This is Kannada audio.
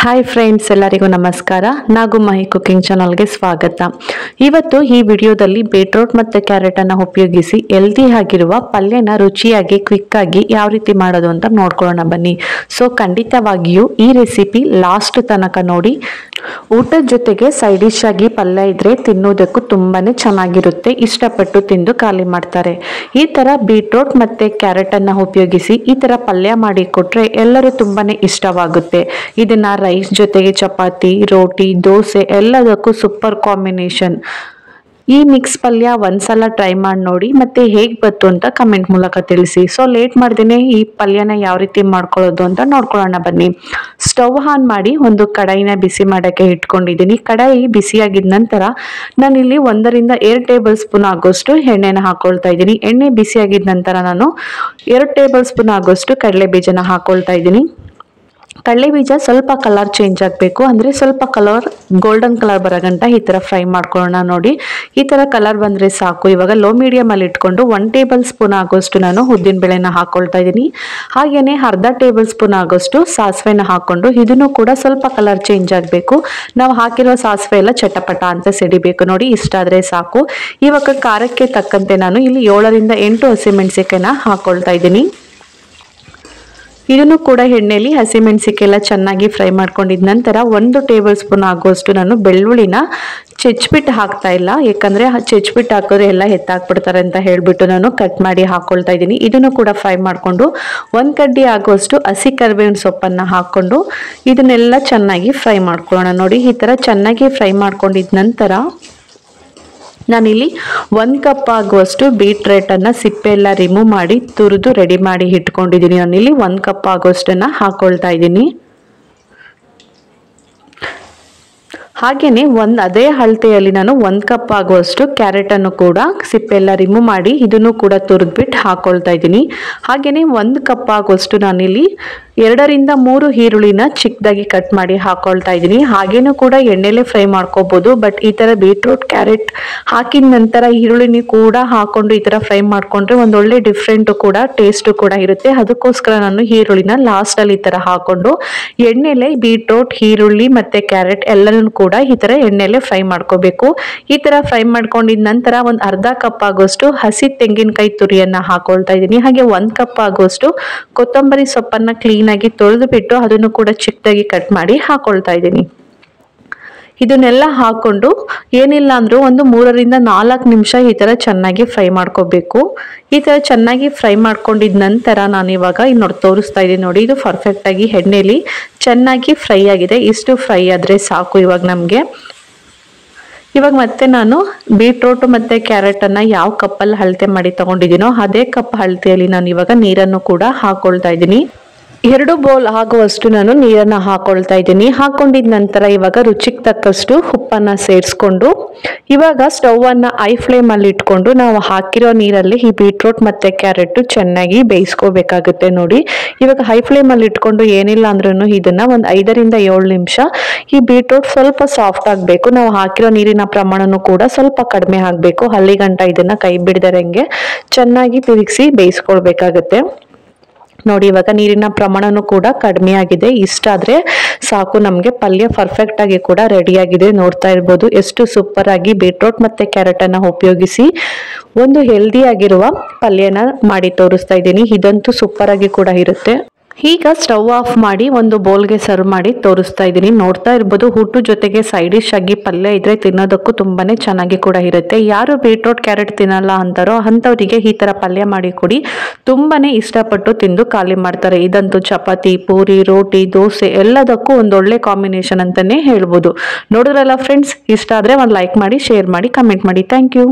ಹಾಯ್ ಫ್ರೆಂಡ್ಸ್, ಎಲ್ಲರಿಗೂ ನಮಸ್ಕಾರ. ನಾಗು ಮಹಿ ಕುಕಿಂಗ್ ಚಾನಲ್ಗೆ ಸ್ವಾಗತ. ಇವತ್ತು ಈ ವಿಡಿಯೋದಲ್ಲಿ ಬೀಟ್ರೂಟ್ ಮತ್ತು ಕ್ಯಾರೆಟನ್ನು ಉಪಯೋಗಿಸಿ ಹೆಲ್ದಿ ಆಗಿರುವ ಪಲ್ಯನ ರುಚಿಯಾಗಿ ಕ್ವಿಕ್ಕಾಗಿ ಯಾವ ರೀತಿ ಮಾಡೋದು ಅಂತ ನೋಡ್ಕೊಳ್ಳೋಣ ಬನ್ನಿ. ಸೊ ಖಂಡಿತವಾಗಿಯೂ ಈ ರೆಸಿಪಿ ಲಾಸ್ಟ್ ತನಕ ನೋಡಿ. ಊಟದ ಜೊತೆಗೆ ಸೈಡ್ ಡಿಶ್ ಆಗಿ ಪಲ್ಯ ಇದ್ರೆ ತಿನ್ನೋದಕ್ಕೂ ತುಂಬಾನೇ ಚೆನ್ನಾಗಿರುತ್ತೆ. ಇಷ್ಟಪಟ್ಟು ತಿಂದು ಖಾಲಿ ಮಾಡ್ತಾರೆ. ಈ ತರ ಬೀಟ್ರೂಟ್ ಮತ್ತೆ ಕ್ಯಾರೆಟನ್ನು ಉಪಯೋಗಿಸಿ ಈ ತರ ಪಲ್ಯ ಮಾಡಿ ಕೊಟ್ರೆ ಎಲ್ಲರೂ ತುಂಬಾನೇ ಇಷ್ಟವಾಗುತ್ತೆ. ಇದನ್ನ ರೈಸ್ ಜೊತೆಗೆ ಚಪಾತಿ, ರೋಟಿ, ದೋಸೆ ಎಲ್ಲದಕ್ಕೂ ಸೂಪರ್ ಕಾಂಬಿನೇಷನ್. ಈ ಮಿಕ್ಸ್ ಪಲ್ಯ ಒಂದ್ಸಲ ಟ್ರೈ ಮಾಡಿ ನೋಡಿ, ಮತ್ತೆ ಹೇಗೆ ಬಂತು ಅಂತ ಕಮೆಂಟ್ ಮೂಲಕ ತಿಳಿಸಿ. ಸೊ ಲೇಟ್ ಮಾಡ್ದೇನೆ ಈ ಪಲ್ಯನ ಯಾವ ರೀತಿ ಮಾಡ್ಕೊಳ್ಳೋದು ಅಂತ ನೋಡ್ಕೊಳ್ಳೋಣ ಬನ್ನಿ. ಸ್ಟವ್ ಆನ್ ಮಾಡಿ ಒಂದು ಕಡಾಯಿನ ಬಿಸಿ ಮಾಡೋಕ್ಕೆ ಇಟ್ಕೊಂಡಿದ್ದೀನಿ. ಕಡಾಯಿ ಬಿಸಿಯಾಗಿದ ನಂತರ ನಾನಿಲ್ಲಿ 1 ರಿಂದ 2 ಟೇಬಲ್ ಸ್ಪೂನ್ ಆಗೋಷ್ಟು ಎಣ್ಣೆನ ಹಾಕೊಳ್ತಾ ಇದ್ದೀನಿ. ಎಣ್ಣೆ ಬಿಸಿಯಾಗಿದ ನಂತರ ನಾನು 2 ಟೇಬಲ್ ಸ್ಪೂನ್ ಆಗೋಷ್ಟು ಕಡಲೆ ಬೀಜನ ಹಾಕೊಳ್ತಾ ಇದ್ದೀನಿ. ಕಡಲೆ ಬೀಜ ಸ್ವಲ್ಪ ಕಲರ್ ಚೇಂಜ್ ಆಗಬೇಕು, ಅಂದರೆ ಸ್ವಲ್ಪ ಕಲರ್ ಗೋಲ್ಡನ್ ಕಲರ್ ಬರೋಗಂಟ ಈ ಥರ ಫ್ರೈ ಮಾಡ್ಕೊಳ್ಳೋಣ. ನೋಡಿ, ಈ ಥರ ಕಲರ್ ಬಂದರೆ ಸಾಕು. ಇವಾಗ ಲೋ ಮೀಡಿಯಮಲ್ಲಿ ಇಟ್ಕೊಂಡು 1 ಟೇಬಲ್ ಸ್ಪೂನ್ ಆಗೋಷ್ಟು ನಾನು ಉದ್ದಿನ ಬೇಳೆನ ಹಾಕೊಳ್ತಾ ಇದ್ದೀನಿ. ಹಾಗೆಯೇ ಅರ್ಧ ಟೇಬಲ್ ಸ್ಪೂನ್ ಆಗೋಷ್ಟು ಸಾಸಿವೆನ ಹಾಕ್ಕೊಂಡು ಇದನ್ನು ಕೂಡ ಸ್ವಲ್ಪ ಕಲರ್ ಚೇಂಜ್ ಆಗಬೇಕು. ನಾವು ಹಾಕಿರೋ ಸಾಸಿವೆ ಎಲ್ಲ ಚಟಪಟ ಅಂತ ಸಿಡಿಬೇಕು. ನೋಡಿ, ಇಷ್ಟಾದರೆ ಸಾಕು. ಇವಾಗ ಖಾರಕ್ಕೆ ತಕ್ಕಂತೆ ನಾನು ಇಲ್ಲಿ 7 ರಿಂದ 8 ಹಸಿಮೆಣಸಿಕಾಯಿನ ಹಾಕೊಳ್ತಾ ಇದ್ದೀನಿ. ಇದನ್ನು ಕೂಡ ಎಣ್ಣೆಯಲ್ಲಿ ಹಸಿಮೆಣಸಿಕಾಯಿ ಎಲ್ಲ ಚೆನ್ನಾಗಿ ಫ್ರೈ ಮಾಡ್ಕೊಂಡಿದ ನಂತರ 1 ಟೇಬಲ್ ಸ್ಪೂನ್ ಆಗುವಷ್ಟು ನಾನು ಬೆಳ್ಳುಳ್ಳಿನ ಚೆಚ್ಬಿಟ್ಟು ಹಾಕ್ತಾ ಇಲ್ಲ, ಯಾಕಂದರೆ ಚೆಚ್ಬಿಟ್ಟು ಹಾಕಿದ್ರೆ ಎಲ್ಲ ಎತ್ತಾಕ್ಬಿಡ್ತಾರೆ ಅಂತ ಹೇಳಿಬಿಟ್ಟು ನಾನು ಕಟ್ ಮಾಡಿ ಹಾಕ್ಕೊಳ್ತಾ ಇದ್ದೀನಿ. ಇದನ್ನು ಕೂಡ ಫ್ರೈ ಮಾಡಿಕೊಂಡು 1 ಕಡ್ಡಿ ಆಗುವಷ್ಟು ಹಸಿ ಕರಿಬೇವಿನ ಸೊಪ್ಪನ್ನು ಹಾಕ್ಕೊಂಡು ಇದನ್ನೆಲ್ಲ ಚೆನ್ನಾಗಿ ಫ್ರೈ ಮಾಡ್ಕೊಳ್ಳೋಣ. ನೋಡಿ, ಈ ಥರ ಚೆನ್ನಾಗಿ ಫ್ರೈ ಮಾಡ್ಕೊಂಡಿದ ನಂತರ ನಾನಿಲ್ಲಿ 1 ಕಪ್ ಆಗುವಷ್ಟು ಬೀಟ್ರೂಟನ್ನು ಸಿಪ್ಪೆ ಎಲ್ಲ ರಿಮೂವ್ ಮಾಡಿ ತುರಿದು ರೆಡಿ ಮಾಡಿ ಇಟ್ಕೊಂಡಿದ್ದೀನಿ. ನಾನಿಲ್ಲಿ 1 ಕಪ್ ಆಗುವಷ್ಟನ್ನು ಹಾಕೊಳ್ತಾ ಇದ್ದೀನಿ. ಹಾಗೆಯೇ ಅದೇ ಅಳತೆಯಲ್ಲಿ ನಾನು 1 ಕಪ್ ಆಗುವಷ್ಟು ಕ್ಯಾರೆಟನ್ನು ಕೂಡ ಸಿಪ್ಪೆ ಎಲ್ಲ ರಿಮೂವ್ ಮಾಡಿ ಇದನ್ನು ಕೂಡ ತುರಿದ್ಬಿಟ್ಟು ಹಾಕೊಳ್ತಾ ಇದ್ದೀನಿ. ಹಾಗೆಯೇ 1 ಕಪ್ ಆಗುವಷ್ಟು ನಾನಿಲ್ಲಿ 2 ರಿಂದ 3 ಈರುಳ್ಳಿನ ಚಿಕ್ಕದಾಗಿ ಕಟ್ ಮಾಡಿ ಹಾಕೊಳ್ತಾ ಇದ್ದೀನಿ. ಹಾಗೇನೂ ಕೂಡ ಎಣ್ಣೆಲೆ ಫ್ರೈ ಮಾಡ್ಕೋಬೋದು, ಬಟ್ ಈ ಥರ ಬೀಟ್ರೂಟ್ ಕ್ಯಾರೆಟ್ ಹಾಕಿದ ನಂತರ ಈರುಳ್ಳಿನ ಕೂಡ ಹಾಕೊಂಡು ಈ ಥರ ಫ್ರೈ ಮಾಡಿಕೊಂಡ್ರೆ ಒಂದೊಳ್ಳೆ ಡಿಫ್ರೆಂಟು ಕೂಡ ಟೇಸ್ಟು ಕೂಡ ಇರುತ್ತೆ. ಅದಕ್ಕೋಸ್ಕರ ನಾನು ಈರುಳ್ಳಿನ ಲಾಸ್ಟಲ್ಲಿ ಈ ಥರ ಹಾಕೊಂಡು ಎಣ್ಣೆಲೆ ಬೀಟ್ರೂಟ್, ಈರುಳ್ಳಿ ಮತ್ತು ಕ್ಯಾರೆಟ್ ಎಲ್ಲನೂ ಕೂಡ ಈ ಥರ ಎಣ್ಣೆಲೆ ಫ್ರೈ ಮಾಡ್ಕೋಬೇಕು. ಈ ಥರ ಫ್ರೈ ಮಾಡ್ಕೊಂಡಿದ ನಂತರ ಒಂದು ಅರ್ಧ ಕಪ್ ಆಗೋಷ್ಟು ಹಸಿ ತೆಂಗಿನಕಾಯಿ ತುರಿಯನ್ನು ಹಾಕೊಳ್ತಾ ಇದ್ದೀನಿ. ಹಾಗೆ 1 ಕಪ್ ಆಗೋಷ್ಟು ಕೊತ್ತಂಬರಿ ಸೊಪ್ಪನ್ನು ಕ್ಲೀನಾಗಿ ತೊಳೆದು ಬಿಟ್ಟು ಅದನ್ನು ಕೂಡ ಚಿಕ್ಕದಾಗಿ ಕಟ್ ಮಾಡಿ ಹಾಕೊಳ್ತಾ ಇದ್ದೀನಿ. ಇದನ್ನೆಲ್ಲ ಹಾಕೊಂಡು ಏನಿಲ್ಲ ಅಂದರೂ ಒಂದು 3 ರಿಂದ 4 ನಿಮಿಷ ಈ ಥರ ಚೆನ್ನಾಗಿ ಫ್ರೈ ಮಾಡ್ಕೋಬೇಕು. ಈ ಥರ ಚೆನ್ನಾಗಿ ಫ್ರೈ ಮಾಡ್ಕೊಂಡಿದ ನಂತರ ನಾನು ಇವಾಗ ಇನ್ನೊಂದು ತೋರಿಸ್ತಾ ಇದ್ದೀನಿ. ನೋಡಿ, ಇದು ಪರ್ಫೆಕ್ಟಾಗಿ ಎಣ್ಣೆಲಿ ಚೆನ್ನಾಗಿ ಫ್ರೈ ಆಗಿದೆ. ಇಷ್ಟು ಫ್ರೈ ಆದರೆ ಸಾಕು ಇವಾಗ ನಮಗೆ. ಇವಾಗ ಮತ್ತೆ ನಾನು ಬೀಟ್ರೂಟ್ ಮತ್ತು ಕ್ಯಾರೆಟನ್ನು ಯಾವ ಕಪ್ಪಲ್ಲಿ ಅಳತೆ ಮಾಡಿ ತೊಗೊಂಡಿದ್ದೀನೋ ಅದೇ ಕಪ್ ಅಳತೆಯಲ್ಲಿ ನಾನು ಇವಾಗ ನೀರನ್ನು ಕೂಡ ಹಾಕೊಳ್ತಾ ಇದ್ದೀನಿ. 2 ಬೌಲ್ ಆಗುವಷ್ಟು ನಾನು ನೀರನ್ನು ಹಾಕೊಳ್ತಾ ಇದ್ದೀನಿ. ಹಾಕೊಂಡಿದ ನಂತರ ಇವಾಗ ರುಚಿಗೆ ತಕ್ಕಷ್ಟು ಉಪ್ಪನ್ನು ಸೇರಿಸ್ಕೊಂಡು ಇವಾಗ ಸ್ಟವನ್ನು ಐ ಫ್ಲೇಮಲ್ಲಿ ಇಟ್ಕೊಂಡು ನಾವು ಹಾಕಿರೋ ನೀರಲ್ಲಿ ಈ ಬೀಟ್ರೂಟ್ ಮತ್ತು ಕ್ಯಾರೆಟು ಚೆನ್ನಾಗಿ ಬೇಯಿಸ್ಕೋಬೇಕಾಗುತ್ತೆ. ನೋಡಿ, ಇವಾಗ ಹೈ ಫ್ಲೇಮಲ್ಲಿ ಇಟ್ಕೊಂಡು ಏನಿಲ್ಲ ಅಂದ್ರೂ ಇದನ್ನು ಒಂದು 5 ರಿಂದ 7 ನಿಮಿಷ ಈ ಬೀಟ್ರೂಟ್ ಸ್ವಲ್ಪ ಸಾಫ್ಟ್ ಆಗಬೇಕು. ನಾವು ಹಾಕಿರೋ ನೀರಿನ ಪ್ರಮಾಣನೂ ಕೂಡ ಸ್ವಲ್ಪ ಕಡಿಮೆ ಆಗಬೇಕು. ಹಲ್ಲಿಗಂಟ ಇದನ್ನು ಕೈ ಬಿಡದಂಗೆ ಚೆನ್ನಾಗಿ ತಿರುಗಿಸಿ ಬೇಯಿಸ್ಕೊಳ್ಬೇಕಾಗತ್ತೆ. ನೋಡಿ, ಇವಾಗ ನೀರಿನ ಪ್ರಮಾಣನೂ ಕೂಡ ಕಡಿಮೆ ಆಗಿದೆ. ಇಷ್ಟಾದರೆ ಸಾಕು, ನಮಗೆ ಪಲ್ಯ ಪರ್ಫೆಕ್ಟ್ ಆಗಿ ಕೂಡ ರೆಡಿಯಾಗಿದೆ. ನೋಡ್ತಾ ಇರ್ಬೋದು ಎಷ್ಟು ಸೂಪರ್ ಆಗಿ ಬೀಟ್ರೂಟ್ ಮತ್ತು ಕ್ಯಾರೆಟನ್ನು ಉಪಯೋಗಿಸಿ ಒಂದು ಹೆಲ್ದಿ ಆಗಿರುವ ಪಲ್ಯನ ಮಾಡಿ ತೋರಿಸ್ತಾ ಇದ್ದೀನಿ. ಇದಂತೂ ಸೂಪರ್ ಆಗಿ ಕೂಡ ಇರುತ್ತೆ. ಈಗ ಸ್ಟವ್ ಆಫ್ ಮಾಡಿ ಒಂದು ಬೌಲ್ಗೆ ಸರ್ವ್ ಮಾಡಿ ತೋರಿಸ್ತಾ ಇದ್ದೀನಿ. ನೋಡ್ತಾ ಇರ್ಬೋದು ಊಟದ ಜೊತೆಗೆ ಸೈಡ್ ಡಿಶ್ ಆಗಿ ಪಲ್ಯ ಇದ್ರೆ ತಿನ್ನೋದಕ್ಕೂ ತುಂಬಾನೇ ಚೆನ್ನಾಗಿ ಕೂಡ ಇರುತ್ತೆ. ಯಾರು ಬೀಟ್ರೂಟ್ ಕ್ಯಾರೆಟ್ ತಿನ್ನಲ್ಲ ಅಂತಾರೋ ಅಂಥವರಿಗೆ ಈ ಥರ ಪಲ್ಯ ಮಾಡಿ ಕೊಡಿ, ತುಂಬಾನೇ ಇಷ್ಟಪಟ್ಟು ತಿಂದು ಖಾಲಿ ಮಾಡ್ತಾರೆ. ಇದಂತೂ ಚಪಾತಿ, ಪೂರಿ, ರೋಟಿ, ದೋಸೆ ಎಲ್ಲದಕ್ಕೂ ಒಂದೊಳ್ಳೆ ಕಾಂಬಿನೇಷನ್ ಅಂತಲೇ ಹೇಳ್ಬೋದು. ನೋಡಿದ್ರಲ್ಲ ಫ್ರೆಂಡ್ಸ್, ಇಷ್ಟ ಆದರೆ ಒಂದು ಲೈಕ್ ಮಾಡಿ, ಶೇರ್ ಮಾಡಿ, ಕಮೆಂಟ್ ಮಾಡಿ. Thank you.